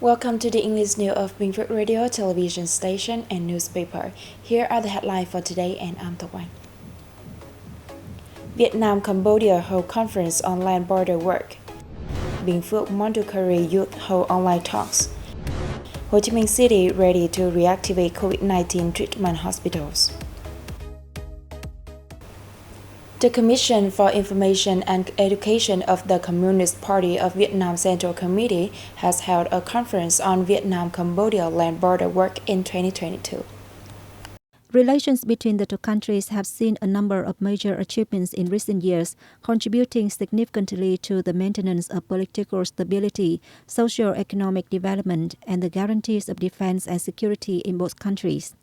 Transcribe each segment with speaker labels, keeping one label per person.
Speaker 1: Welcome to the English news of Bình Phước Radio, television station, and newspaper. Here are the headlines for today, and I'm Tô Anh. Vietnam Cambodia hold conference on land border work. Bình Phước Montecarlo youth hold online talks. Ho Chi Minh City ready to reactivate COVID-19 treatment hospitals. The Commission for Information and Education of the Communist Party of Vietnam Central Committee has held a conference on Vietnam-Cambodia land border work in 2022.
Speaker 2: Relations between the two countries have seen a number of major achievements in recent years, contributing significantly to the maintenance of political stability, socio-economic development, and the guarantees of defense and security in both countries.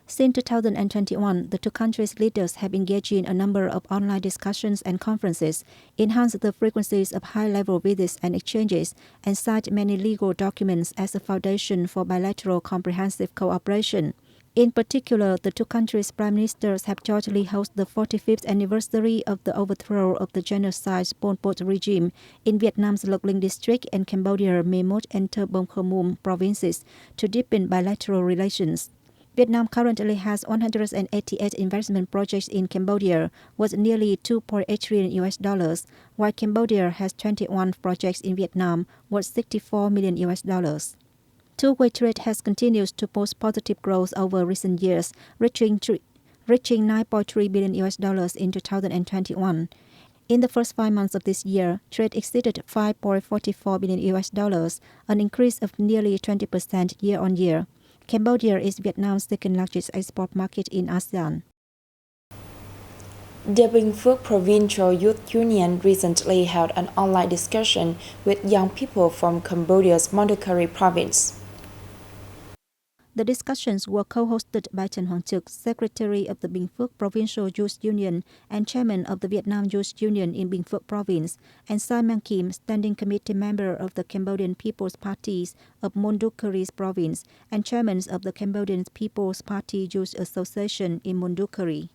Speaker 2: Since 2021, the two countries' leaders have engaged in a number of online discussions and conferences, enhanced the frequencies of high-level visits and exchanges, and signed many legal documents as a foundation for bilateral comprehensive cooperation. In particular, the two countries' prime ministers have jointly hosted the 45th anniversary of the overthrow of the genocide Pol Pot regime in Vietnam's Loc Linh district and Cambodia Mê Mốt and Tơ Bông Khơ Mum provinces to deepen bilateral relations. Vietnam currently has 188 investment projects in Cambodia worth nearly $2.8 trillion, while Cambodia has 21 projects in Vietnam worth $64 million. Two-way trade has continued to post positive growth over recent years, reaching $9.3 billion in 2021. In the first 5 months of this year, trade exceeded $5.44 billion, an increase of nearly 20% year-on-year. Cambodia is Vietnam's second-largest export market in ASEAN.
Speaker 1: The Bình Phước Provincial Youth Union recently held an online discussion with young people from Cambodia's Montecarlo province.
Speaker 2: The discussions were co-hosted by Trần Hoàng Trực, Secretary of the Bình Phước Provincial Youth Union and Chairman of the Vietnam Youth Union in Bình Phước Province, and Simon Kim, Standing Committee member of the Cambodian People's Parties of Montecarlo Province and Chairman of the Cambodian People's Party Youth Association in Montecarlo.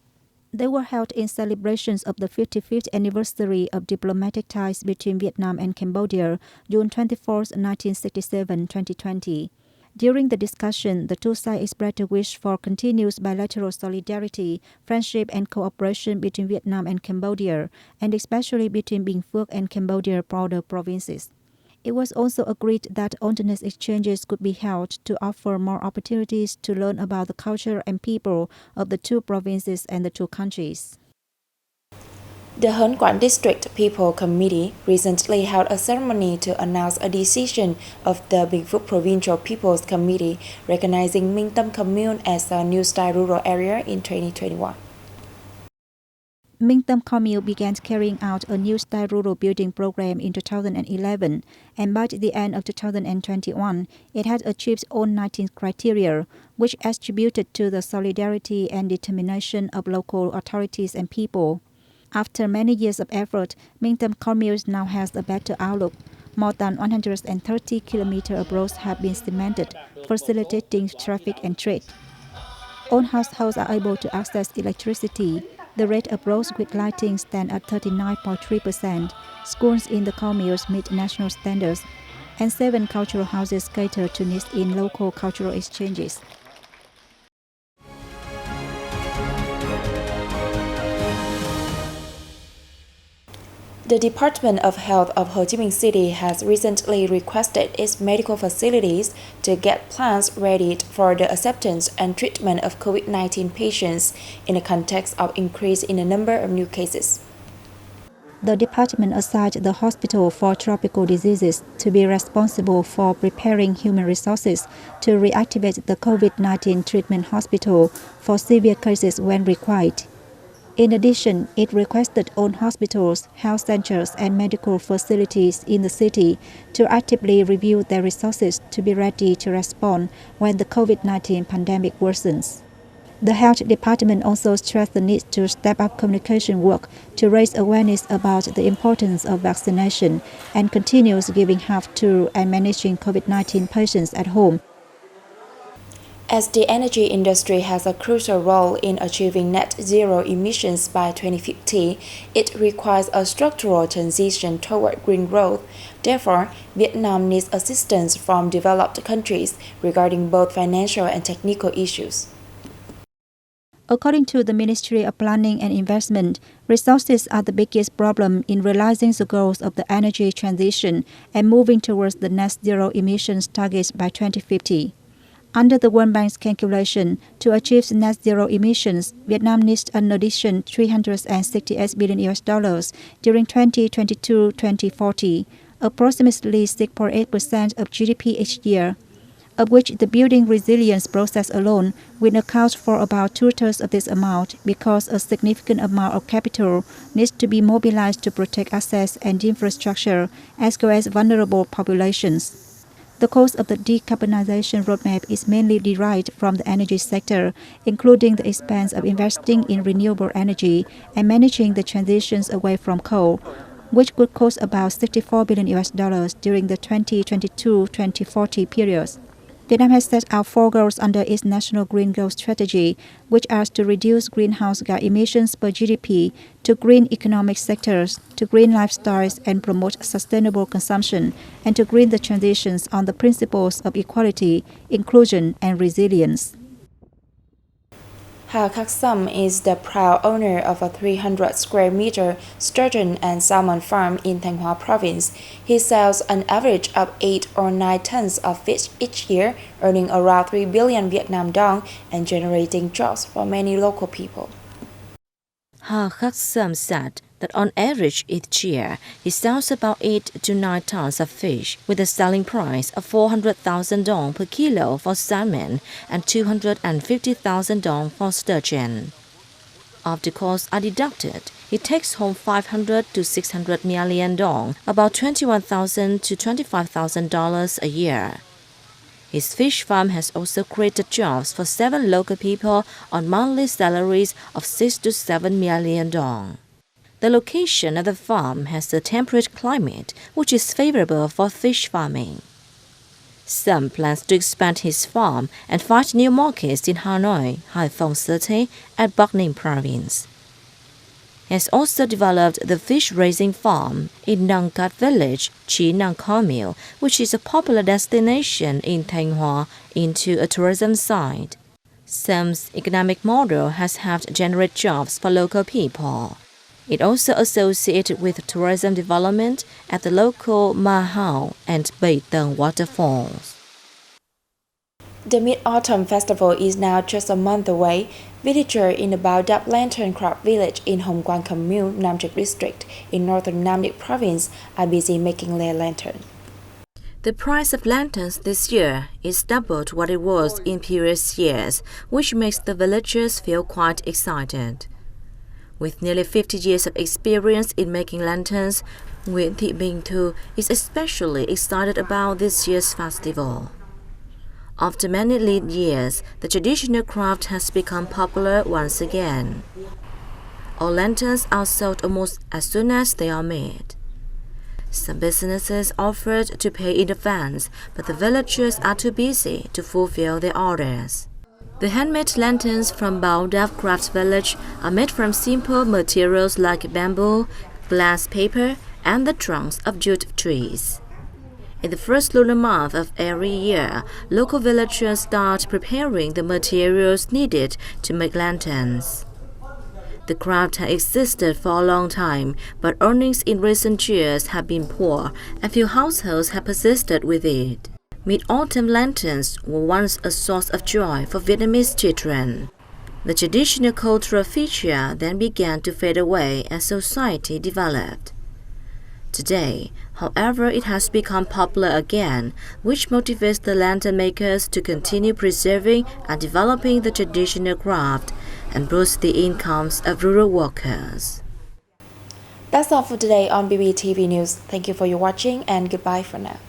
Speaker 2: They were held in celebrations of the 55th anniversary of diplomatic ties between Vietnam and Cambodia, June 24, 1967-2020. During the discussion, the two sides expressed a wish for continuous bilateral solidarity, friendship and cooperation between Vietnam and Cambodia, and especially between Bình Phước and Cambodia border provinces. It was also agreed that alternate exchanges could be held to offer more opportunities to learn about the culture and people of the two provinces and the two countries.
Speaker 1: The Hớn Quản District People Committee recently held a ceremony to announce a decision of the Bình Phước Provincial People's Committee recognizing Minh Tâm Commune as a new style rural area in 2021.
Speaker 2: Minh Tâm Commune began carrying out a new style rural building program in 2011, and by the end of 2021, it had achieved all 19 criteria, which attributed to the solidarity and determination of local authorities and people. After many years of effort, Minh Tâm Commune now has a better outlook. More than 130 kilometers of roads have been cemented, facilitating traffic and trade. All households are able to access electricity. The rate of roads with lighting stands at 39.3%. Schools in the communes meet national standards, and 7 cultural houses cater to needs in local cultural exchanges.
Speaker 1: The Department of Health of Ho Chi Minh City has recently requested its medical facilities to get plans ready for the acceptance and treatment of COVID-19 patients in the context of increase in the number of new cases.
Speaker 2: The department assigned the Hospital for Tropical Diseases to be responsible for preparing human resources to reactivate the COVID-19 treatment hospital for severe cases when required. In addition, it requested all hospitals, health centers, and medical facilities in the city to actively review their resources to be ready to respond when the COVID-19 pandemic worsens. The health department also stressed the need to step up communication work to raise awareness about the importance of vaccination and continues giving help to and managing COVID-19 patients at home.
Speaker 1: As the energy industry has a crucial role in achieving net zero emissions by 2050, it requires a structural transition toward green growth. Therefore, Vietnam needs assistance from developed countries regarding both financial and technical issues.
Speaker 2: According to the Ministry of Planning and Investment, resources are the biggest problem in realizing the goals of the energy transition and moving towards the net zero emissions targets by 2050. Under the World Bank's calculation, to achieve net zero emissions, Vietnam needs an additional $368 billion during 2022-2040, approximately 6.8% of GDP each year, of which the building resilience process alone will account for about two-thirds of this amount because a significant amount of capital needs to be mobilized to protect assets and infrastructure as well as vulnerable populations. The cost of the decarbonization roadmap is mainly derived from the energy sector, including the expense of investing in renewable energy and managing the transitions away from coal, which would cost about $64 billion during the 2022-2040 period. Vietnam has set out 4 goals under its National Green Growth Strategy, which are to reduce greenhouse gas emissions per GDP, to green economic sectors, to green lifestyles and promote sustainable consumption, and to green the transitions on the principles of equality, inclusion, and resilience.
Speaker 1: Ha Kak Sam is the proud owner of a 300 square meter sturgeon and salmon farm in Thanh Hóa province. He sells an average of 8 or 9 tons of fish each year, earning around 3 billion Vietnam dong and generating jobs for many local people.
Speaker 3: Ha Kak Sam said that on average each year, he sells about 8 to 9 tons of fish with a selling price of 400,000 dong per kilo for salmon and 250,000 dong for sturgeon. After costs are deducted, he takes home 500 to 600 million dong, about $21,000 to $25,000 a year. His fish farm has also created jobs for 7 local people on monthly salaries of 6 to 7 million dong. The location of the farm has a temperate climate, which is favorable for fish farming. Sam plans to expand his farm and find new markets in Hanoi, Hải Phòng City, and Bắc Ninh province. He has also developed the fish-raising farm in Nang Cat village, Chi Nang Commune, which is a popular destination in Thanh Hóa, into a tourism site. Sam's economic model has helped generate jobs for local people. It also associated with tourism development at the local Ma Hao and Bai Tân waterfalls.
Speaker 1: The Mid-Autumn Festival is now just a month away. Villagers in the Bao Dap Lantern Craft Village in Hồng Quang Commune, Nam Trực District in northern Nam Định Province are busy making their lantern.
Speaker 3: The price of lanterns this year is doubled what it was in previous years, which makes the villagers feel quite excited. With nearly 50 years of experience in making lanterns, Nguyễn Thị Bình Thu is especially excited about this year's festival. After many lean years, the traditional craft has become popular once again. All lanterns are sold almost as soon as they are made. Some businesses offered to pay in advance, but the villagers are too busy to fulfill their orders. The handmade lanterns from Bao Dap Craft Village are made from simple materials like bamboo, glass paper, and the trunks of jute trees. In the first lunar month of every year, local villagers start preparing the materials needed to make lanterns. The craft has existed for a long time, but earnings in recent years have been poor, and few households have persisted with it. Mid-autumn lanterns were once a source of joy for Vietnamese children. The traditional cultural feature then began to fade away as society developed. Today, however, it has become popular again, which motivates the lantern makers to continue preserving and developing the traditional craft and boost the incomes of rural workers.
Speaker 1: That's all for today on BPTV News. Thank you for your watching and goodbye for now.